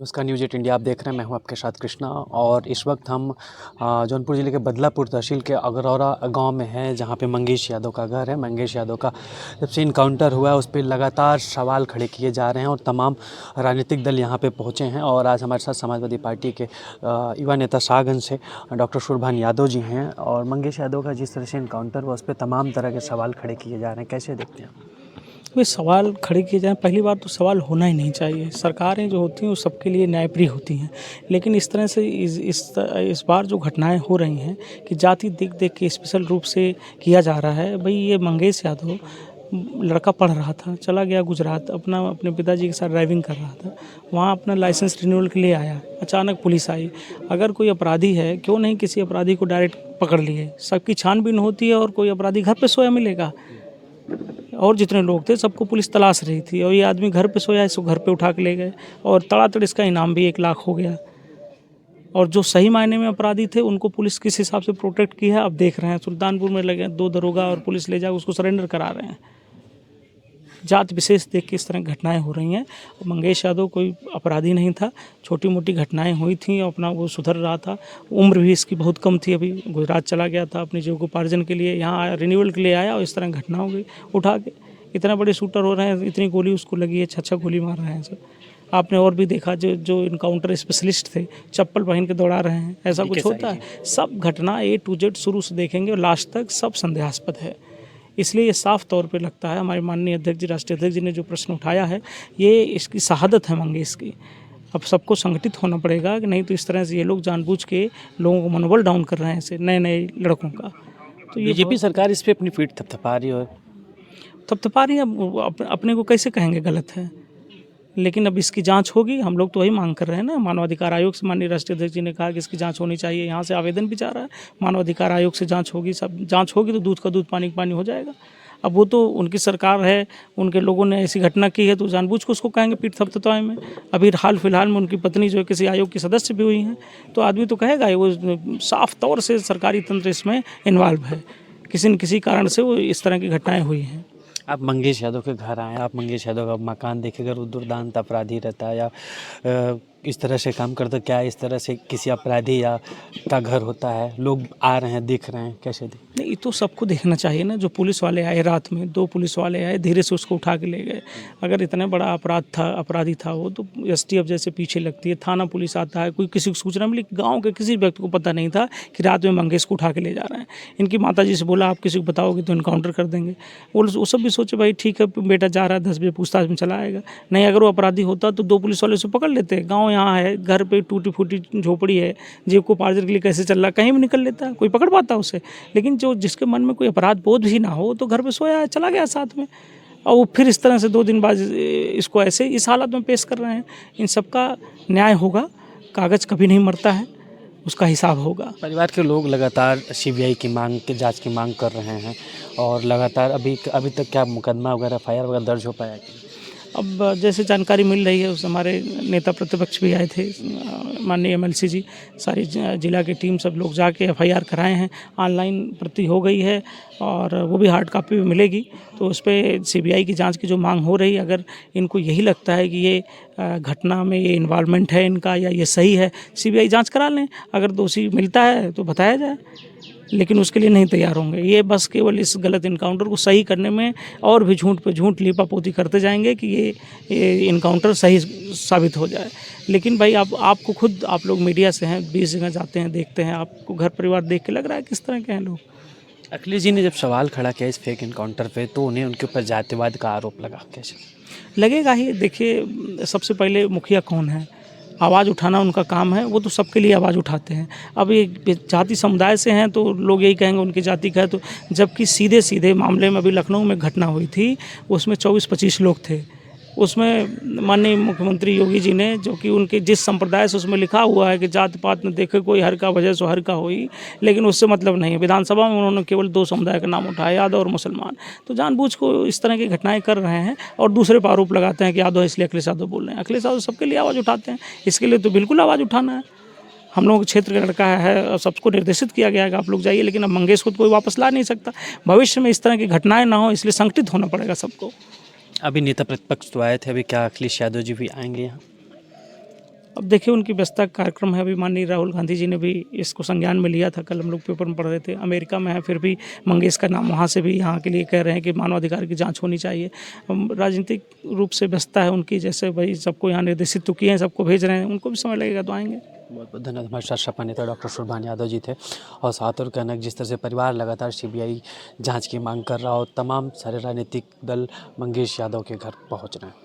नमस्कार, news 8 India आप देख रहे हैं। मैं हूं आपके साथ कृष्णा और इस वक्त हम जौनपुर ज़िले के बदलापुर तहसील के अगरौरा गांव में हैं, जहां पे मंगेश यादव का घर है। मंगेश यादव का जब से इनकाउंटर हुआ है उस पर लगातार सवाल खड़े किए जा रहे हैं और तमाम राजनीतिक दल यहां पे पहुंचे हैं। और आज हमारे साथ समाजवादी पार्टी के युवा नेता शाहगंज से डॉक्टर सुरभान यादव जी हैं। और मंगेश यादव का जिस तरह से इनकाउंटर हुआ उस पर तमाम तरह के सवाल खड़े किए जा रहे हैं, कैसे देखते हैं? वे सवाल खड़े किए जाएँ, पहली बात तो सवाल होना ही नहीं चाहिए। सरकारें जो होती हैं वो सबके लिए न्यायप्रिय होती हैं, लेकिन इस तरह से इस बार जो घटनाएँ हो रही हैं कि जाति देख के स्पेशल रूप से किया जा रहा है। भई ये मंगेश यादव लड़का पढ़ रहा था, चला गया गुजरात, अपने पिताजी के साथ ड्राइविंग कर रहा था। वहाँ अपना लाइसेंस रिन्यूअल के लिए आया, अचानक पुलिस आई। अगर कोई अपराधी है, क्यों नहीं किसी अपराधी को डायरेक्ट पकड़ लिए? सबकी छानबीन होती है और कोई अपराधी घर पे सोया मिलेगा। और जितने लोग थे सबको पुलिस तलाश रही थी और ये आदमी घर पे सोया है, इसको घर पे उठा के ले गए और तड़ातड़ इसका इनाम भी 1 लाख हो गया। और जो सही मायने में अपराधी थे उनको पुलिस किस हिसाब से प्रोटेक्ट की है, अब देख रहे हैं। सुल्तानपुर में लगे 2 दरोगा और पुलिस ले जाकर उसको सरेंडर करा रहे हैं। जात विशेष देख के इस तरह घटनाएं हो रही हैं। मंगेश यादव कोई अपराधी नहीं था, छोटी मोटी घटनाएं हुई थी, अपना वो सुधर रहा था। उम्र भी इसकी बहुत कम थी, अभी गुजरात चला गया था अपनी जीविकोपार्जन के लिए, यहाँ आया रिन्यूअल के लिए आया और इस तरह घटना हो गई। उठा के इतने बड़े शूटर हो रहे हैं, इतनी गोली उसको लगी है, 6 गोली मार रहे हैं सर। आपने और भी देखा जो इनकाउंटर स्पेशलिस्ट थे चप्पल पहन के दौड़ा रहे हैं, ऐसा कुछ होता है? सब घटना A to Z शुरू से देखेंगे और लास्ट तक सब संदेहास्पद है। इसलिए ये साफ तौर पे लगता है, हमारे माननीय अध्यक्ष जी, राष्ट्रीय अध्यक्ष जी ने जो प्रश्न उठाया है, ये इसकी शहादत है मंगेश की। अब सबको संगठित होना पड़ेगा कि नहीं तो इस तरह से ये लोग जानबूझ के लोगों को मनोबल डाउन कर रहे हैं, ऐसे नए लड़कों का। तो ये बीजेपी सरकार इस पे अपनी पीठ थपथपा रही है। थपथपा रही है, अपने को कैसे कहेंगे गलत है? लेकिन अब इसकी जांच होगी, हम लोग तो वही मांग कर रहे हैं ना। मानवाधिकार आयोग से माननीय राष्ट्रीय अध्यक्ष जी ने कहा कि इसकी जांच होनी चाहिए, यहाँ से आवेदन भी जा रहा है, मानवाधिकार आयोग से जांच होगी। सब जांच होगी तो दूध का दूध पानी का पानी हो जाएगा। अब वो तो उनकी सरकार है, उनके लोगों ने ऐसी घटना की है तो जानबूझ के उसको कहेंगे पीठ थपथपाए में। अभी हाल फिलहाल में उनकी पत्नी जो है किसी आयोग की सदस्य भी हुई हैं, तो आदमी तो कहेगा ही, वो साफ तौर से सरकारी तंत्र इसमें इन्वॉल्व है, किसी न किसी कारण से वो इस तरह की घटनाएँ हुई हैं। आप मंगेश यादव के घर आए, आप मंगेश यादव का मकान देखे, अगर वो दुर्दांत अपराधी रहता है या इस तरह से काम करता, क्या इस तरह से किसी अपराधी या का घर होता है? लोग आ रहे हैं, देख रहे हैं, कैसे देख? नहीं, ये तो सबको देखना चाहिए ना। जो पुलिस वाले आए रात में, 2 पुलिस वाले आए, धीरे से उसको उठा के ले गए। अगर इतना बड़ा अपराधी था वो, तो STF जैसे पीछे लगती है, थाना पुलिस आता है, कोई किसी को सूचना मिली, गांव के किसी व्यक्ति को पता नहीं था कि रात में मंगेश को उठा के ले जा रहे हैं। इनकी माता जी से बोला आप किसी को बताओगे तो इनकाउंटर कर देंगे। वो सब भी सोचे भाई ठीक है, बेटा जा रहा है, 10 बजे पूछताछ में चला आएगा। नहीं, अगर वो अपराधी होता तो 2 पुलिस वाले उसे पकड़ लेते। गाँव यहाँ है, घर पे टूटी फूटी झोपड़ी है, जीविकोपार्जन के लिए कैसे चल रहा, कहीं भी निकल लेता, कोई पकड़ पाता उसे। लेकिन जो जिसके मन में कोई अपराध बोध भी ना हो, तो घर पे सोया है, चला गया साथ में, और वो फिर इस तरह से 2 दिन बाद इसको ऐसे इस हालत में पेश कर रहे हैं। इन सबका न्याय होगा, कागज़ कभी नहीं मरता है, उसका हिसाब होगा। परिवार के लोग लगातार CBI की मांग के जांच की मांग कर रहे हैं और लगातार अभी तक क्या मुकदमा वगैरह FIR वगैरह दर्ज हो पाया कि? अब जैसे जानकारी मिल रही है, उस हमारे नेता प्रतिपक्ष भी आए थे, माननीय MLC जी, सारी जिला की टीम, सब लोग जाके FIR कराए हैं। ऑनलाइन प्रति हो गई है और वो भी हार्ड कॉपी में मिलेगी। तो उस पर CBI की जांच की जो मांग हो रही है, अगर इनको यही लगता है कि ये घटना में ये इन्वॉल्वमेंट है इनका या ये सही है, CBI जांच करा लें। अगर दोषी मिलता है तो बताया जाए, लेकिन उसके लिए नहीं तैयार होंगे। ये बस केवल इस गलत इनकाउंटर को सही करने में और भी झूठ पे झूठ लीपापोती करते जाएंगे कि ये इनकाउंटर सही साबित हो जाए। लेकिन भाई आपको खुद, आप लोग मीडिया से हैं, 20 जगह जाते हैं, देखते हैं, आपको घर परिवार देख के लग रहा है किस तरह के हैं लोग। अखिलेश जी ने जब सवाल खड़ा किया इस फेक इनकाउंटर पे, तो उन्हें उनके ऊपर जातिवाद का आरोप लगा, कैसे? लगेगा ही। देखिए, सबसे पहले मुखिया कौन है, आवाज़ उठाना उनका काम है, वो तो सबके लिए आवाज़ उठाते हैं। अब ये जाति समुदाय से हैं तो लोग यही कहेंगे उनकी जाति का है, तो जबकि सीधे मामले में अभी लखनऊ में घटना हुई थी, उसमें 24-25 लोग थे। उसमें माननीय मुख्यमंत्री योगी जी ने, जो कि उनके जिस संप्रदाय से उसमें लिखा हुआ है कि जात पात न देखे कोई, हर का वजह सो हर का होई, लेकिन उससे मतलब नहीं है। विधानसभा में उन्होंने केवल 2 समुदाय का नाम उठाया, यादव और मुसलमान। तो जानबूझ को इस तरह की घटनाएं कर रहे हैं और दूसरे पर आरोप लगाते हैं कि यादव, इसलिए अखिलेश यादव बोल रहे हैं। अखिलेश यादव सबके लिए आवाज़ उठाते हैं, इसके लिए तो बिल्कुल आवाज़ उठाना है। हम लोगों के क्षेत्र का लड़का है और सबको निर्देशित किया गया है कि आप लोग जाइए, लेकिन अब मंगेश को तो कोई वापस ला नहीं सकता। भविष्य में इस तरह की घटनाएं ना हो, इसलिए संगठित होना पड़ेगा सबको। अभी नेता प्रतिपक्ष तो आए थे, अभी क्या अखिलेश यादव जी भी आएंगे यहाँ? अब देखिए उनकी व्यस्तता का कार्यक्रम है, अभी माननीय राहुल गांधी जी ने भी इसको संज्ञान में लिया था, कल हम लोग पेपर में पढ़ रहे थे। अमेरिका में है फिर भी मंगेश का नाम वहाँ से भी यहाँ के लिए कह रहे हैं कि मानवाधिकार की जांच होनी चाहिए। राजनीतिक रूप से व्यस्तता है उनकी, जैसे भाई सबको यहाँ निर्देशित तो किए हैं, सबको भेज रहे हैं, उनको भी समय लगेगा तो आएंगे। बहुत बहुत धन्यवाद। हमारे साथ सपा नेता डॉक्टर सुरभान यादव जी थे और साथ और कहना जिस तरह से परिवार लगातार सीबीआई जांच की मांग कर रहा हो, तमाम सारे राजनीतिक दल मंगेश यादव के घर पहुंच रहे हैं।